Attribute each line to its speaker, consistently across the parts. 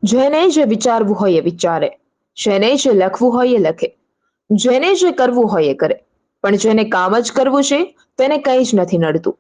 Speaker 1: જેને જે વિચારવું હોય એ વિચારે, જેને જે લખવું હોય એ લખે, જેને જે કરવું હોય એ કરે, પણ જેને કામ જ કરવું છે તેને કંઈ જ નથી નડતું.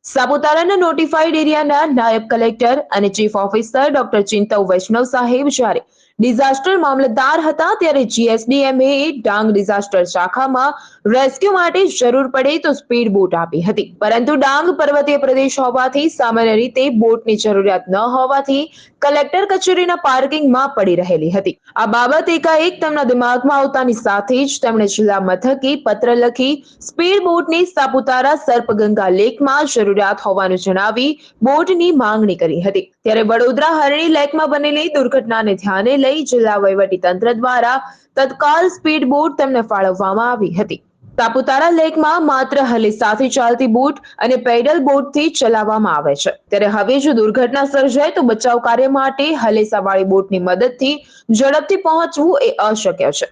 Speaker 1: સાપુતારાના નોટિફાઈડ એરિયાના નાયબ કલેક્ટર અને ચીફ ઓફિસર ડોક્ટર ચિંતવ વૈષ્ણવ સાહેબ જ્યારે ડિઝાસ્ટર મામલતદાર હતા ત્યારે જીએસડીએમએ ડાંગ ડિઝાસ્ટર શાખામાં રેસ્ક્યુ માટે જરૂર પડે તો સ્પીડ બોટ આપી હતી, પરંતુ ડાંગ પર્વતીય પ્રદેશ હોવાથી સામાન્ય રીતે બોટની જરૂરિયાત ન હોવાથી કલેક્ટર કચેરીના પાર્કિંગમાં પડી રહેલી હતી. આ બાબત એકાએક તેમના દિમાગમાં આવતાની સાથે જ તેમણે જિલ્લા મથકે પત્ર લખી સ્પીડ બોટની સાપુતારા સર્પગંગા લેકમાં જરૂરિયાત હોવાનું જણાવી બોટની માંગણી કરી હતી. ત્યારે વડોદરા હરણી લેકમાં બનેલી દુર્ઘટનાને ધ્યાને લઈ જિલ્લા વહીવટી તંત્ર દ્વારા તત્કાલ સ્પીડ બોટ તેમને ફાળવવામાં આવી હતી. સાપુતારા લેકમાં માત્ર હલેસાથી ચાલતી બોટ અને પેડલ બોટથી ચલાવવામાં આવે છે. ત્યારે હવે જો દુર્ઘટના સર્જાય તો બચાવ કાર્ય માટે હલેસાવાળી બોટની મદદથી ઝડપથી પહોંચવું એ અશક્ય છે.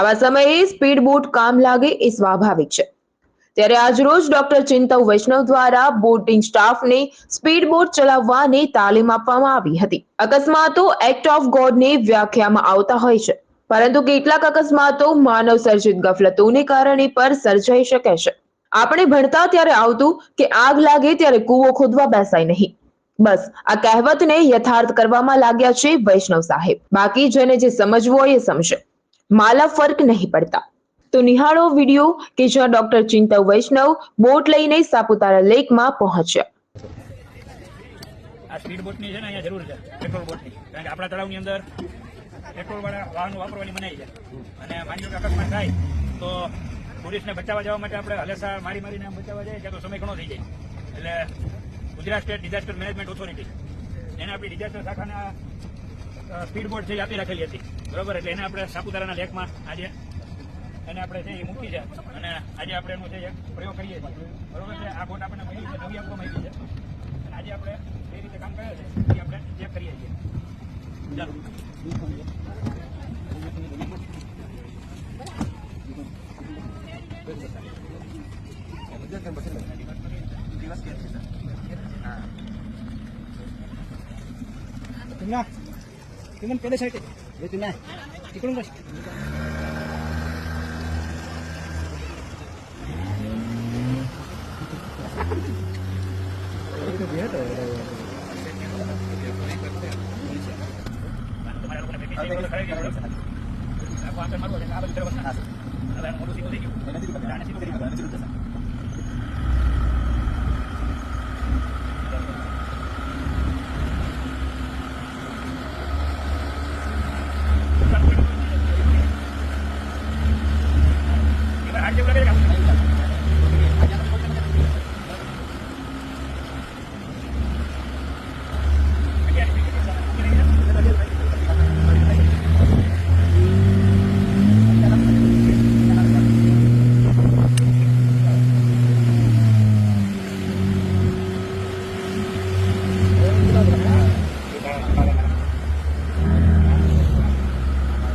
Speaker 1: આવા સમયે સ્પીડ બોટ કામ લાગે એ સ્વાભાવિક છે. ત્યારે આજરોજ ડોક્ટર ચિંતવ વૈષ્ણવ દ્વારા બોટિંગ સ્ટાફને સ્પીડ બોટ ચલાવવાની તાલીમ આપવામાં આવી હતી. અકસ્માતો એક્ટ ઓફ ગોડની વ્યાખ્યામાં આવતા હોય છે, પરંતુ કેટલાક અકસ્માતો માનવ સર્જિત ગફલતોને કારણે પર સર્જાઈ શકે છે. આપણે ભણતા ત્યારે આવતું કે આગ લાગે ત્યારે કૂવો ખોદવા બેસાય નહીં. બસ આ કહેવતને યથાર્થ કરવામાં લાગ્યા છે વૈષ્ણવ સાહેબ. બાકી જેને જે સમજવું હોય એ સમજે, માલા ફર્ક નહીં પડતા. તો નિહાળો વિડીયો કે જ્યાં ડોક્ટર ચિંતવ વૈષ્ણવ બોટ લઈને સાપુતારા લેકમાં પહોંચ્યા.
Speaker 2: આ સ્પીડ બોટની છે ને અહીંયા જરૂર છે, પેટ્રોલ બોટની, કારણ કે આપણા તળાવની અંદર પેટ્રોલ વાળા વાહનો વાપરવાની મનાઈ છે. અને માની લો કે અકસ્માત થાય તો ટુરિસ્ટને બચાવવા જવા માટે આપણે હલેસા મારીને બચાવવા જઈએ ત્યાં તો સમય ઘણો થઈ જાય. એટલે Gujarat state disaster management authority એને આપણી ડિઝાસ્ટર શાખાના સ્પીડ બોટ છે આપી રાખેલી હતી, બરોબર. એટલે એને આપણે સાપુતારાના લેકમાં આજે એને આપણે છે એ મૂકી છે અને આજે આપણે એનો છે એક પ્રયોગ કરીએ છીએ, બરોબર છે. આ બોટ આપણને મળી છે, નવી આપવામાં આવી છે. આજે આપણે જે રીતે કામ કરે છે એ આપણે ચેક કરીએ છીએ. ચાલો. तुम्हें पहले साइड ये तुम्हें तिकडून बस तुम्हारे